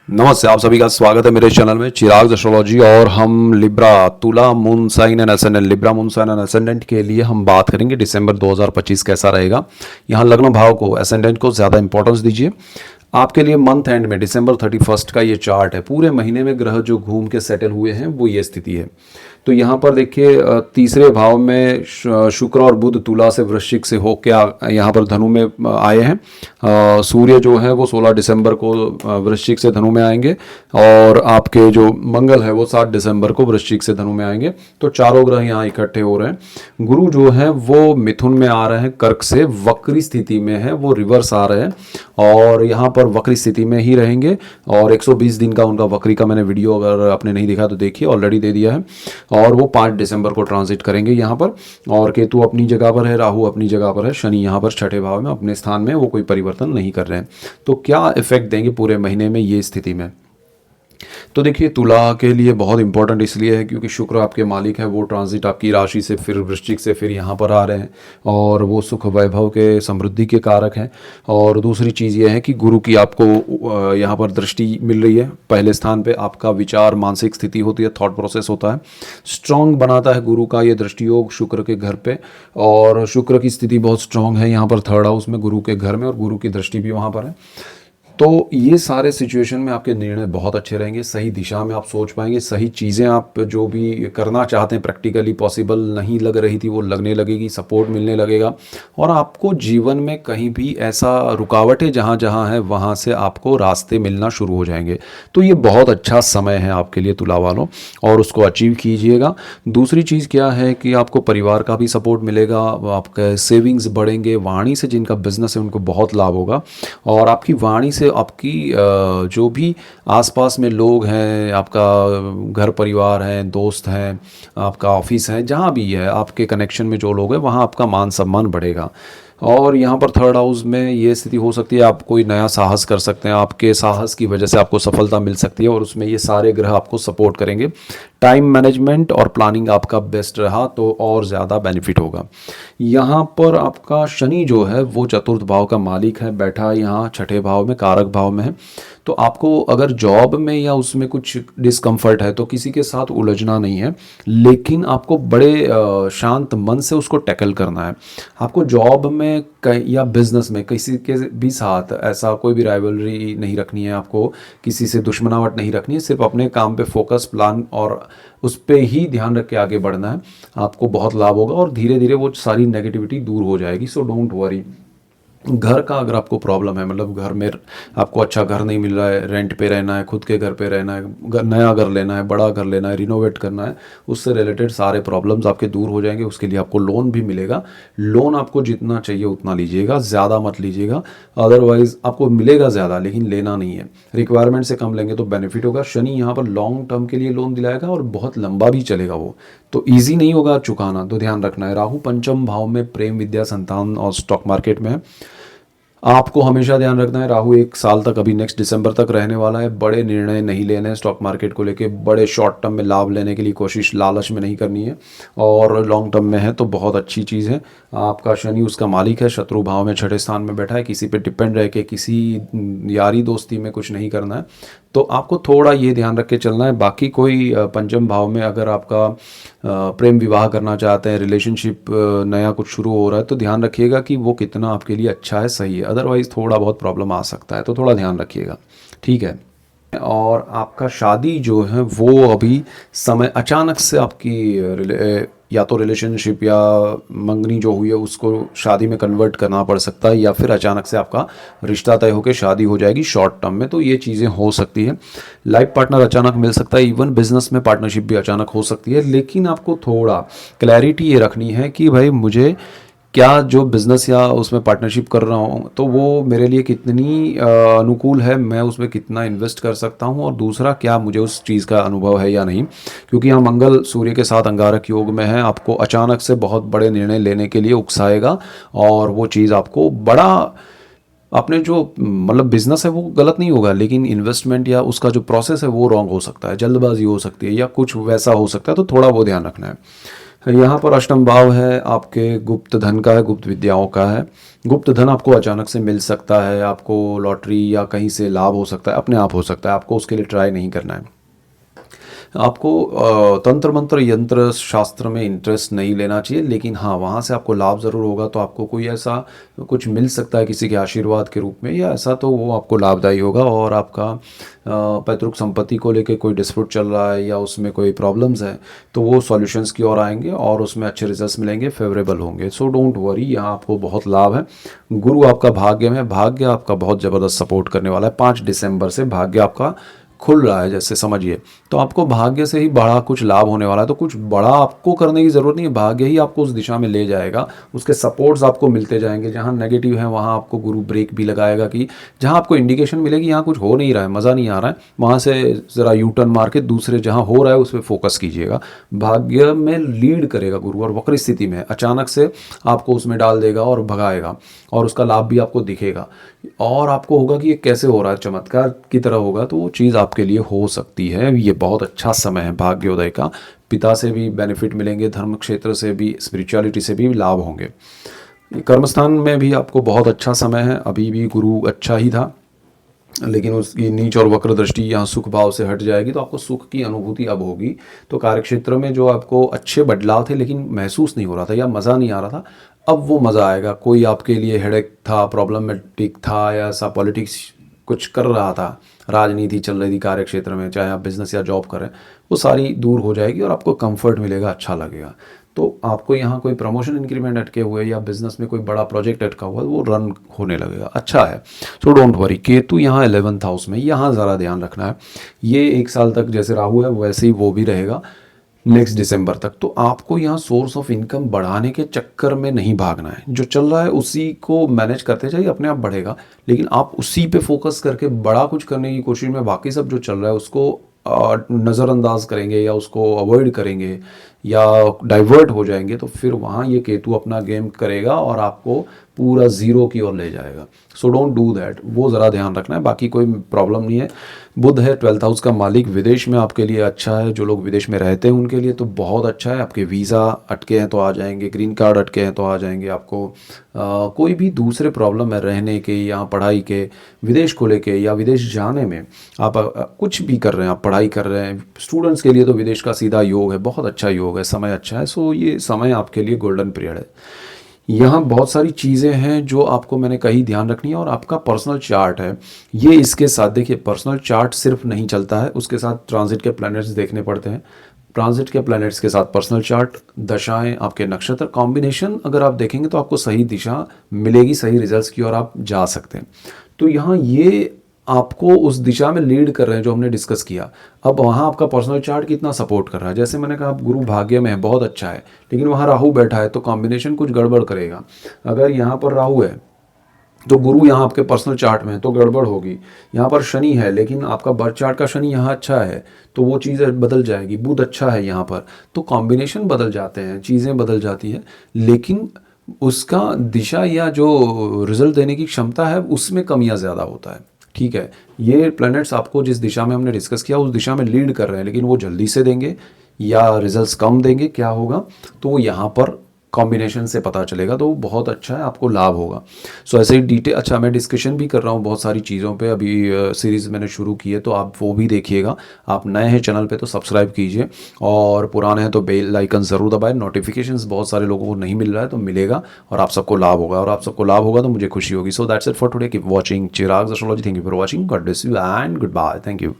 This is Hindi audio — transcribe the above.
नमस्ते, आप सभी का स्वागत है मेरे चैनल में चिराग एस्ट्रोलॉजी। और हम लिब्रा तुला moon sign and ascendant Libra moon sign and ascendant के लिए हम बात करेंगे दिसंबर 2025 कैसा रहेगा। यहाँ लग्न भाव को असेंडेंट को ज़्यादा इंपॉर्टेंस दीजिए। आपके लिए मंथ एंड में दिसंबर 31 का ये चार्ट है। पूरे महीने में ग्रह जो घूम के सेटल हुए हैं वो ये स्थिति है। तो यहाँ पर देखिए तीसरे भाव में शुक्र और बुध तुला से वृश्चिक से होके यहाँ पर धनु में आए हैं। सूर्य जो है वो 16 दिसंबर को वृश्चिक से धनु में आएंगे और आपके जो मंगल है वो 7 दिसंबर को वृश्चिक से धनु में आएंगे। तो चारों ग्रह यहाँ इकट्ठे हो रहे हैं। गुरु जो है वो मिथुन में आ रहे हैं, कर्क से वक्री स्थिति में है, वो रिवर्स आ रहे हैं और यहाँ पर वक्री स्थिति में ही रहेंगे। और 120 दिन का उनका वक्री का मैंने वीडियो अगर आपने नहीं देखा तो देखिए, ऑलरेडी दे दिया है। और वो 5 दिसंबर को ट्रांजिट करेंगे यहाँ पर। और केतु अपनी जगह पर है, राहु अपनी जगह पर है, शनि यहाँ पर छठे भाव में अपने स्थान में, वो कोई परिवर्तन नहीं कर रहे हैं। तो क्या इफेक्ट देंगे पूरे महीने में ये स्थिति में? तो देखिए तुला के लिए बहुत इंपॉर्टेंट इसलिए है क्योंकि शुक्र आपके मालिक है, वो ट्रांजिट आपकी राशि से फिर वृश्चिक से फिर यहाँ पर आ रहे हैं और वो सुख वैभव के समृद्धि के कारक हैं। और दूसरी चीज़ ये है कि गुरु की आपको यहाँ पर दृष्टि मिल रही है। पहले स्थान पे आपका विचार, मानसिक स्थिति होती है, थॉट प्रोसेस होता है, स्ट्रांग बनाता है गुरु का ये दृष्टि योग शुक्र के घर पे। और शुक्र की स्थिति बहुत स्ट्रांग है यहाँ पर थर्ड हाउस में गुरु के घर में, और गुरु की दृष्टि भी वहाँ पर है। तो ये सारे सिचुएशन में आपके निर्णय बहुत अच्छे रहेंगे, सही दिशा में आप सोच पाएंगे, सही चीज़ें आप जो भी करना चाहते हैं प्रैक्टिकली पॉसिबल नहीं लग रही थी वो लगने लगेगी, सपोर्ट मिलने लगेगा। और आपको जीवन में कहीं भी ऐसा रुकावटें जहाँ जहाँ है वहाँ से आपको रास्ते मिलना शुरू हो जाएंगे। तो ये बहुत अच्छा समय है आपके लिए तुला वालों, और उसको अचीव कीजिएगा। दूसरी चीज़ क्या है कि आपको परिवार का भी सपोर्ट मिलेगा, आपके सेविंग्स बढ़ेंगे, वाणी से जिनका बिजनेस है उनको बहुत लाभ होगा। और आपकी वाणी से आपकी जो भी आसपास में लोग हैं, आपका घर परिवार है, दोस्त हैं, आपका ऑफिस है, जहाँ भी है आपके कनेक्शन में जो लोग हैं वहाँ आपका मान सम्मान बढ़ेगा। और यहाँ पर थर्ड हाउस में ये स्थिति हो सकती है, आप कोई नया साहस कर सकते हैं, आपके साहस की वजह से आपको सफलता मिल सकती है और उसमें ये सारे ग्रह आपको सपोर्ट करेंगे। टाइम मैनेजमेंट और प्लानिंग आपका बेस्ट रहा तो और ज़्यादा बेनिफिट होगा। यहाँ पर आपका शनि जो है वो चतुर्थ भाव का मालिक है, बैठा यहाँ छठे भाव में, कारक भाव में है। तो आपको अगर जॉब में या उसमें कुछ डिस्कम्फर्ट है तो किसी के साथ उलझना नहीं है, लेकिन आपको बड़े शांत मन से उसको टैकल करना है। आपको जॉब में या बिजनेस में किसी के भी साथ ऐसा कोई भी राइवलरी नहीं रखनी है, आपको किसी से दुश्मनावट नहीं रखनी है, सिर्फ अपने काम पे फोकस, प्लान और उस पे ही ध्यान रख के आगे बढ़ना है। आपको बहुत लाभ होगा और धीरे धीरे वो सारी नेगेटिविटी दूर हो जाएगी। So don't worry. घर का अगर आपको प्रॉब्लम है, मतलब घर में आपको अच्छा घर नहीं मिल रहा है, रेंट पे रहना है, खुद के घर पे रहना है, नया घर लेना है, बड़ा घर लेना है, रिनोवेट करना है, उससे रिलेटेड सारे प्रॉब्लम्स आपके दूर हो जाएंगे। उसके लिए आपको लोन भी मिलेगा। लोन आपको जितना चाहिए उतना लीजिएगा, ज़्यादा मत लीजिएगा, अदरवाइज आपको मिलेगा ज़्यादा लेकिन लेना नहीं है। रिक्वायरमेंट से कम लेंगे तो बेनिफिट होगा। शनि यहाँ पर लॉन्ग टर्म के लिए लोन दिलाएगा और बहुत लंबा भी चलेगा, वो तो ईजी नहीं होगा चुकाना, तो ध्यान रखना है। राहु पंचम भाव में प्रेम, विद्या, संतान और स्टॉक मार्केट में है। आपको हमेशा ध्यान रखना है, राहु 1 साल तक, अभी नेक्स्ट दिसंबर तक रहने वाला है। बड़े निर्णय नहीं लेने हैं स्टॉक मार्केट को लेके, बड़े शॉर्ट टर्म में लाभ लेने के लिए कोशिश लालच में नहीं करनी है। और लॉन्ग टर्म में है तो बहुत अच्छी चीज़ है। आपका शनि उसका मालिक है, शत्रु भाव में छठे स्थान में बैठा है। किसी पे डिपेंड रह के किसी यारी दोस्ती में कुछ नहीं करना है, तो आपको थोड़ा ये ध्यान रख के चलना है। बाकी कोई पंचम भाव में अगर आपका प्रेम विवाह करना चाहते हैं, रिलेशनशिप नया कुछ शुरू हो रहा है, तो ध्यान रखिएगा कि वो कितना आपके लिए अच्छा है, सही है। अदरवाइज थोड़ा बहुत प्रॉब्लम आ सकता है, तो थोड़ा ध्यान रखिएगा, ठीक है। और आपका शादी जो है वो अभी समय अचानक से आपकी या तो रिलेशनशिप या मंगनी जो हुई है उसको शादी में कन्वर्ट करना पड़ सकता है, या फिर अचानक से आपका रिश्ता तय होकर शादी हो जाएगी शॉर्ट टर्म में, तो ये चीज़ें हो सकती है। लाइफ पार्टनर अचानक मिल सकता है, इवन बिजनेस में पार्टनरशिप भी अचानक हो सकती है। लेकिन आपको थोड़ा क्लैरिटी ये रखनी है कि भाई मुझे क्या जो बिज़नेस या उसमें पार्टनरशिप कर रहा हूँ तो वो मेरे लिए कितनी अनुकूल है, मैं उसमें कितना इन्वेस्ट कर सकता हूँ, और दूसरा क्या मुझे उस चीज़ का अनुभव है या नहीं। क्योंकि यहाँ मंगल सूर्य के साथ अंगारक योग में है, आपको अचानक से बहुत बड़े निर्णय लेने के लिए उकसाएगा और वो चीज़ आपको बड़ा, आपने जो मतलब बिजनेस है वो गलत नहीं होगा, लेकिन इन्वेस्टमेंट या उसका जो प्रोसेस है वो रॉन्ग हो सकता है, जल्दबाजी हो सकती है या कुछ वैसा हो सकता है, तो थोड़ा वो ध्यान रखना है। यहाँ पर अष्टम भाव है आपके गुप्त धन का है, गुप्त विद्याओं का है, गुप्त धन आपको अचानक से मिल सकता है, आपको लॉटरी या कहीं से लाभ हो सकता है, अपने आप हो सकता है, आपको उसके लिए ट्राई नहीं करना है। आपको तंत्र मंत्र यंत्र शास्त्र में इंटरेस्ट नहीं लेना चाहिए, लेकिन हाँ वहाँ से आपको लाभ ज़रूर होगा। तो आपको कोई ऐसा कुछ मिल सकता है किसी के आशीर्वाद के रूप में या ऐसा, तो वो आपको लाभदायी होगा। और आपका पैतृक संपत्ति को लेके कोई डिस्प्यूट चल रहा है या उसमें कोई प्रॉब्लम्स हैं, तो वो सॉल्यूशंस की ओर आएंगे और उसमें अच्छे रिजल्ट्स मिलेंगे, फेवरेबल होंगे। सो डोंट वरी, यहाँ आपको बहुत लाभ है। गुरु आपका भाग्य में, भाग्य आपका बहुत ज़बरदस्त सपोर्ट करने वाला है। 5 दिसंबर से भाग्य आपका खुल रहा है, जैसे समझिए। तो आपको भाग्य से ही बड़ा कुछ लाभ होने वाला है। तो कुछ बड़ा आपको करने की ज़रूरत नहीं है, भाग्य ही आपको उस दिशा में ले जाएगा। उसके सपोर्ट्स आपको मिलते जाएंगे। जहाँ नेगेटिव है वहाँ आपको गुरु ब्रेक भी लगाएगा, कि जहाँ आपको इंडिकेशन मिलेगी यहाँ कुछ हो नहीं रहा है, मज़ा नहीं आ रहा है, वहाँ से ज़रा यू टर्न मार के दूसरे जहाँ हो रहा है उस पर फोकस कीजिएगा। भाग्य में लीड करेगा गुरु, और वक्र स्थिति में अचानक से आपको उसमें डाल देगा और भगाएगा, और उसका लाभ भी आपको दिखेगा। और आपको होगा कि ये कैसे हो रहा है, चमत्कार की तरह होगा। तो वो चीज़ आपके लिए हो सकती है। ये बहुत अच्छा समय है भाग्योदय का। पिता से भी बेनिफिट मिलेंगे, धर्म क्षेत्र से भी, स्पिरिचुअलिटी से भी लाभ होंगे। कर्मस्थान में भी आपको बहुत अच्छा समय है। अभी भी गुरु अच्छा ही था, लेकिन उसकी नीच और वक्र दृष्टि यहाँ सुख भाव से हट जाएगी, तो आपको सुख की अनुभूति अब होगी। तो कार्यक्षेत्र में जो आपको अच्छे बदलाव थे लेकिन महसूस नहीं हो रहा था या मज़ा नहीं आ रहा था, अब वो मज़ा आएगा। कोई आपके लिए हेडेक था, प्रॉब्लमेटिक था, या ऐसा पॉलिटिक्स कुछ कर रहा था, राजनीति चल रही थी कार्यक्षेत्र में, चाहे आप बिजनेस या जॉब करें, वो सारी दूर हो जाएगी और आपको कंफर्ट मिलेगा, अच्छा लगेगा। तो आपको यहाँ कोई प्रमोशन इंक्रीमेंट अटके हुए या बिजनेस में कोई बड़ा प्रोजेक्ट अटका हुआ है, वो रन होने लगेगा, अच्छा है। So don't worry. केतु यहाँ 11th हाउस में, यहाँ ज़रा ध्यान रखना है। ये 1 साल तक जैसे राहु है वैसे ही वो भी रहेगा नेक्स्ट दिसंबर तक। तो आपको यहाँ सोर्स ऑफ इनकम बढ़ाने के चक्कर में नहीं भागना है। जो चल रहा है उसी को मैनेज करते जाइए, अपने आप बढ़ेगा। लेकिन आप उसी पे फोकस करके बड़ा कुछ करने की कोशिश में बाकी सब जो चल रहा है उसको नज़रअंदाज करेंगे या उसको अवॉइड करेंगे या डाइवर्ट हो जाएंगे, तो फिर वहाँ ये केतु अपना गेम करेगा और आपको पूरा ज़ीरो की ओर ले जाएगा। सो डोंट डू दैट, वो ज़रा ध्यान रखना है। बाकी कोई प्रॉब्लम नहीं है। बुध है 12th हाउस का मालिक, विदेश में आपके लिए अच्छा है। जो लोग विदेश में रहते हैं उनके लिए तो बहुत अच्छा है। आपके वीज़ा अटके हैं तो आ जाएंगे, ग्रीन कार्ड अटके हैं तो आ जाएंगे। आपको कोई भी दूसरे प्रॉब्लम है रहने के या पढ़ाई के, विदेश को लेके या विदेश जाने में, आप कुछ भी कर रहे हैं, आप पढ़ाई कर रहे हैं, स्टूडेंट्स के लिए तो विदेश का सीधा योग है, बहुत अच्छा योग है, समय अच्छा है। सो ये समय आपके लिए गोल्डन पीरियड है। यहाँ बहुत सारी चीज़ें हैं जो आपको मैंने कही ध्यान रखनी है। और आपका पर्सनल चार्ट है ये, इसके साथ देखिए, पर्सनल चार्ट सिर्फ नहीं चलता है, उसके साथ ट्रांजिट के प्लैनेट्स देखने पड़ते हैं। ट्रांजिट के प्लैनेट्स के साथ पर्सनल चार्ट, दशाएं, आपके नक्षत्र कॉम्बिनेशन अगर आप देखेंगे तो आपको सही दिशा मिलेगी, सही रिजल्ट्स की ओर आप जा सकते हैं। तो यहाँ ये आपको उस दिशा में लीड कर रहे हैं जो हमने डिस्कस किया। अब वहाँ आपका पर्सनल चार्ट कितना सपोर्ट कर रहा है। जैसे मैंने कहा, आप गुरु भाग्य में है, बहुत अच्छा है, लेकिन वहाँ राहु बैठा है तो कॉम्बिनेशन कुछ गड़बड़ करेगा। अगर यहाँ पर राहु है तो गुरु यहाँ आपके पर्सनल चार्ट में है तो गड़बड़ होगी। यहाँ पर शनि है लेकिन आपका बर्थ चार्ट का शनि यहाँ अच्छा है तो वो चीज़ें बदल जाएगी। बुध अच्छा है यहाँ पर, तो कॉम्बिनेशन बदल जाते हैं, चीज़ें बदल जाती है, लेकिन उसका दिशा या जो रिजल्ट देने की क्षमता है उसमें कमियाँ ज़्यादा होता है। ठीक है, ये प्लैनेट्स आपको जिस दिशा में हमने डिस्कस किया उस दिशा में लीड कर रहे हैं, लेकिन वो जल्दी से देंगे या रिजल्ट्स कम देंगे, क्या होगा तो वो यहाँ पर कॉम्बिनेशन से पता चलेगा। तो वो बहुत अच्छा है, आपको लाभ होगा। सो ऐसे ही डिटेल, अच्छा मैं डिस्कशन भी कर रहा हूँ बहुत सारी चीज़ों पे, अभी सीरीज़ मैंने शुरू की है तो आप वो भी देखिएगा। आप नए हैं चैनल पे तो सब्सक्राइब कीजिए, और पुराने हैं तो बेल आइकन ज़रूर दबाएं। नोटिफिकेशंस बहुत सारे लोगों को नहीं मिल रहा है तो मिलेगा, और आप सबको लाभ होगा, और आप सबको लाभ होगा तो मुझे खुशी होगी। So that's it for today, keep watching Chirag astrology. Thank you for watching, God bless you and goodbye, thank you.